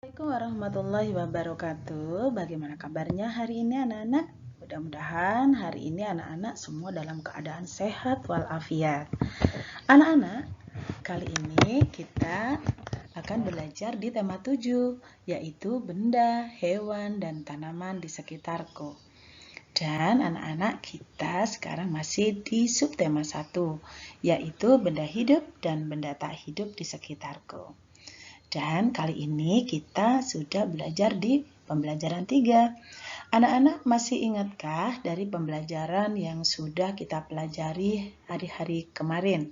Assalamualaikum warahmatullahi wabarakatuh. Bagaimana kabarnya hari ini anak-anak? Mudah-mudahan hari ini anak-anak semua dalam keadaan sehat walafiat. Anak-anak, kali ini kita akan belajar di tema 7, yaitu benda, hewan, dan tanaman di sekitarku. Dan anak-anak kita sekarang masih di subtema 1, yaitu benda hidup dan benda tak hidup di sekitarku. Dan kali ini kita sudah belajar di pembelajaran 3. Anak-anak masih ingatkah dari pembelajaran yang sudah kita pelajari hari-hari kemarin?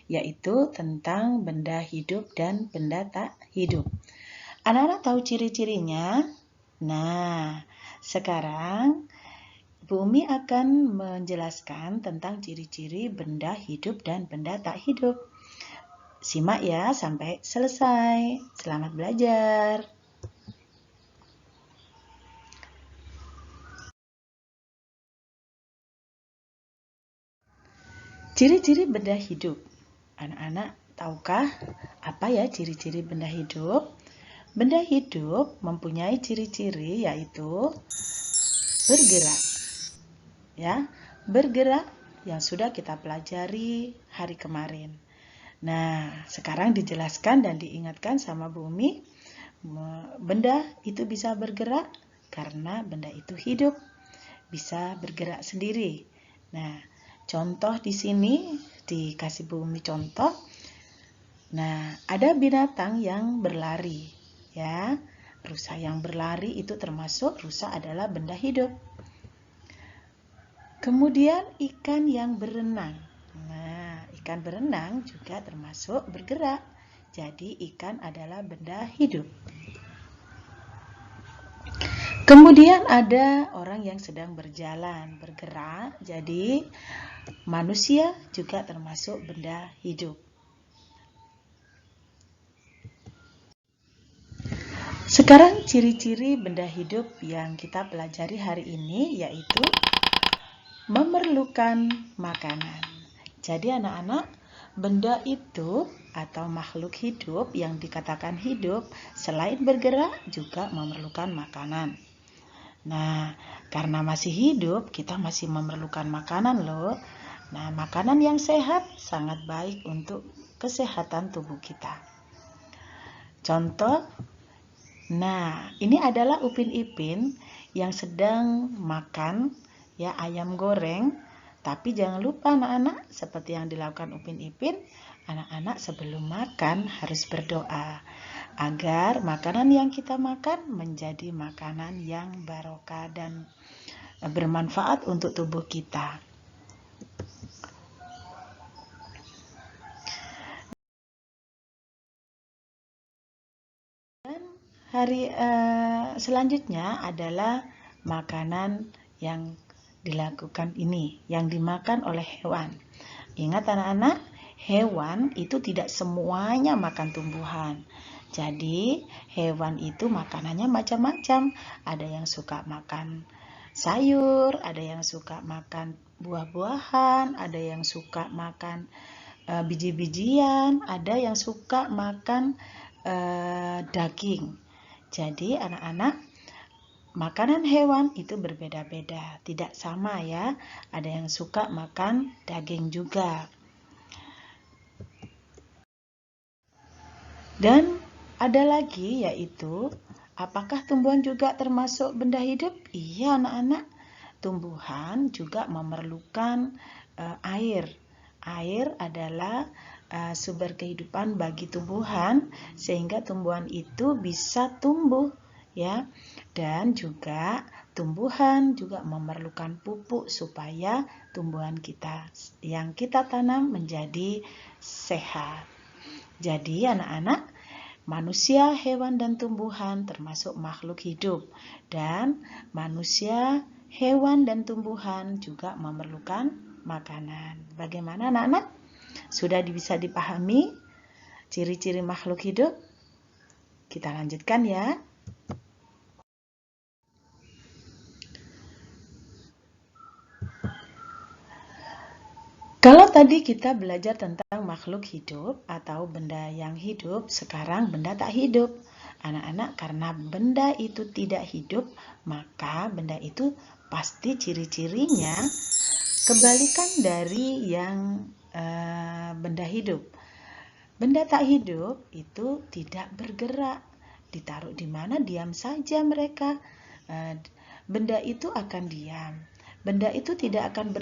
Yaitu tentang benda hidup dan benda tak hidup. Anak-anak tahu ciri-cirinya? Nah, sekarang Bu Umi akan menjelaskan tentang ciri-ciri benda hidup dan benda tak hidup. Simak ya sampai selesai. Selamat belajar. Ciri-ciri benda hidup. Anak-anak tahukah apa ya ciri-ciri benda hidup? Benda hidup mempunyai ciri-ciri yaitu bergerak. Ya, bergerak yang sudah kita pelajari hari kemarin. Nah, sekarang dijelaskan dan diingatkan sama Bu Umi, benda itu bisa bergerak karena benda itu hidup, bisa bergerak sendiri. Nah, contoh di sini dikasih Bu Umi contoh. Nah, ada binatang yang berlari, ya. Rusa yang berlari itu termasuk rusa adalah benda hidup. Kemudian ikan yang berenang. Nah, ikan berenang juga termasuk bergerak. Jadi ikan adalah benda hidup. Kemudian ada orang yang sedang berjalan, bergerak. Jadi manusia juga termasuk benda hidup. Sekarang ciri-ciri benda hidup yang kita pelajari hari ini yaitu memerlukan makanan. Jadi anak-anak, benda itu atau makhluk hidup yang dikatakan hidup selain bergerak juga memerlukan makanan. Nah, karena masih hidup, kita masih memerlukan makanan loh. Nah, makanan yang sehat sangat baik untuk kesehatan tubuh kita. Contoh, nah ini adalah Upin Ipin yang sedang makan ya ayam goreng. Tapi jangan lupa anak-anak, seperti yang dilakukan Upin Ipin, anak-anak sebelum makan harus berdoa agar makanan yang kita makan menjadi makanan yang barokah dan bermanfaat untuk tubuh kita. Dan hari selanjutnya adalah makanan yang dilakukan ini, yang dimakan oleh hewan. Ingat anak-anak, hewan itu tidak semuanya makan tumbuhan. Jadi hewan itu makanannya macam-macam. Ada yang suka makan sayur, ada yang suka makan buah-buahan, ada yang suka makan biji-bijian, ada yang suka makan daging. Jadi anak-anak, makanan hewan itu berbeda-beda, tidak sama ya. Ada yang suka makan daging juga. Dan ada lagi yaitu, apakah tumbuhan juga termasuk benda hidup? Iya anak-anak, tumbuhan juga memerlukan air. Air adalah sumber kehidupan bagi tumbuhan sehingga tumbuhan itu bisa tumbuh ya. Dan juga tumbuhan juga memerlukan pupuk supaya tumbuhan kita yang kita tanam menjadi sehat. Jadi anak-anak, manusia, hewan, dan tumbuhan termasuk makhluk hidup. Dan manusia, hewan, dan tumbuhan juga memerlukan makanan. Bagaimana anak-anak? Sudah bisa dipahami ciri-ciri makhluk hidup? Kita lanjutkan ya. Kalau tadi kita belajar tentang makhluk hidup atau benda yang hidup, sekarang benda tak hidup. Anak-anak, karena benda itu tidak hidup, maka benda itu pasti ciri-cirinya kebalikan dari yang benda hidup. Benda tak hidup itu tidak bergerak, ditaruh di mana diam saja mereka. Benda itu akan diam. Benda itu tidak akan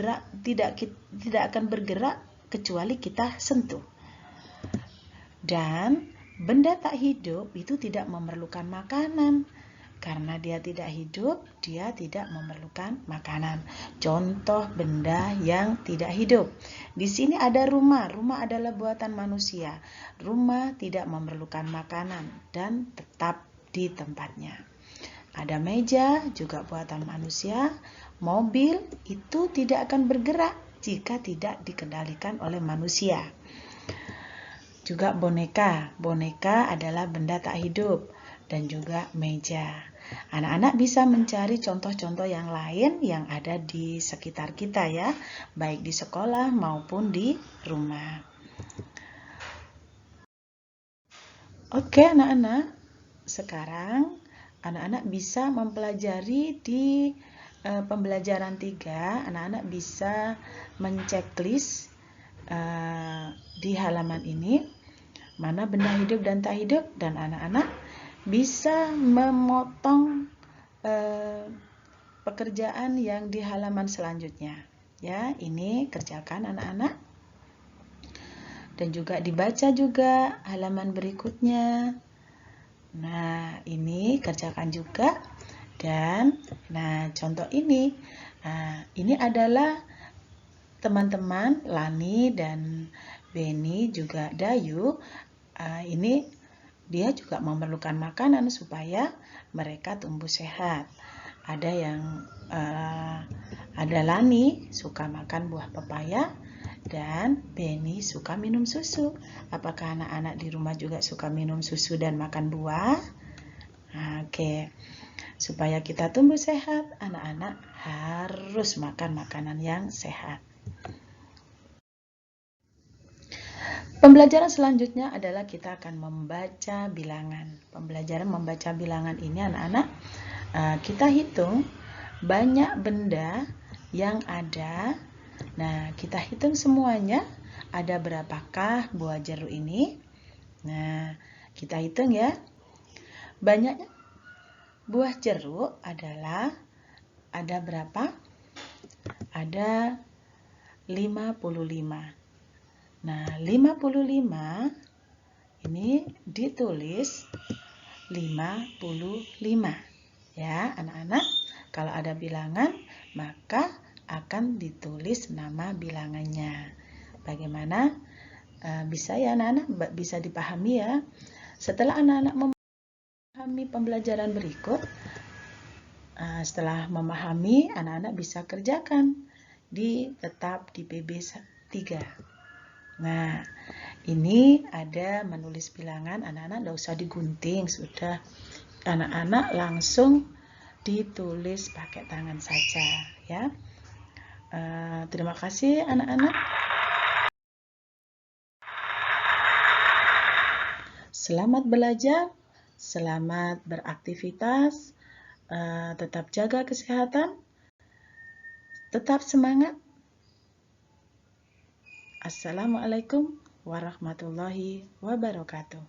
bergerak kecuali kita sentuh. Dan benda tak hidup itu tidak memerlukan makanan. Karena dia tidak hidup, dia tidak memerlukan makanan. Contoh benda yang tidak hidup. Di sini ada rumah. Rumah adalah buatan manusia. Rumah tidak memerlukan makanan dan tetap di tempatnya. Ada meja, juga buatan manusia. Mobil itu tidak akan bergerak jika tidak dikendalikan oleh manusia. Juga boneka. Boneka adalah benda tak hidup. Dan juga meja. Anak-anak bisa mencari contoh-contoh yang lain yang ada di sekitar kita ya, baik di sekolah maupun di rumah. Oke anak-anak, sekarang anak-anak bisa mempelajari di pembelajaran 3, anak-anak bisa menceklis di halaman ini, mana benda hidup dan tak hidup, dan anak-anak bisa memotong pekerjaan yang di halaman selanjutnya. Ya, ini kerjakan anak-anak. Dan juga dibaca juga halaman berikutnya. Nah, ini kerjakan juga. Dan nah, contoh ini. Nah, ini adalah teman-teman Lani dan Beni juga Dayu. Ini dia juga memerlukan makanan supaya mereka tumbuh sehat. Ada yang ada Lani suka makan buah pepaya dan Beni suka minum susu. Apakah anak-anak di rumah juga suka minum susu dan makan buah? Oke. Supaya kita tumbuh sehat, anak-anak harus makan makanan yang sehat. Pembelajaran selanjutnya adalah kita akan membaca bilangan. Pembelajaran membaca bilangan ini anak-anak, kita hitung banyak benda yang ada. Nah, kita hitung semuanya. Ada berapakah buah jeruk ini? Nah, kita hitung ya. Banyaknya buah jeruk adalah ada berapa? Ada 55. Nah, 55 ini ditulis 55. Ya, anak-anak, kalau ada bilangan, maka akan ditulis nama bilangannya. Bagaimana? Bisa ya anak-anak, bisa dipahami ya. Setelah anak-anak memahami pembelajaran berikut, setelah memahami, anak-anak bisa kerjakan tetap di PB 3. Nah, ini ada menulis bilangan, anak-anak tidak usah digunting, sudah anak-anak langsung ditulis pakai tangan saja ya. Terima kasih anak-anak. Selamat belajar, selamat beraktivitas, tetap jaga kesehatan, tetap semangat. Assalamualaikum warahmatullahi wabarakatuh.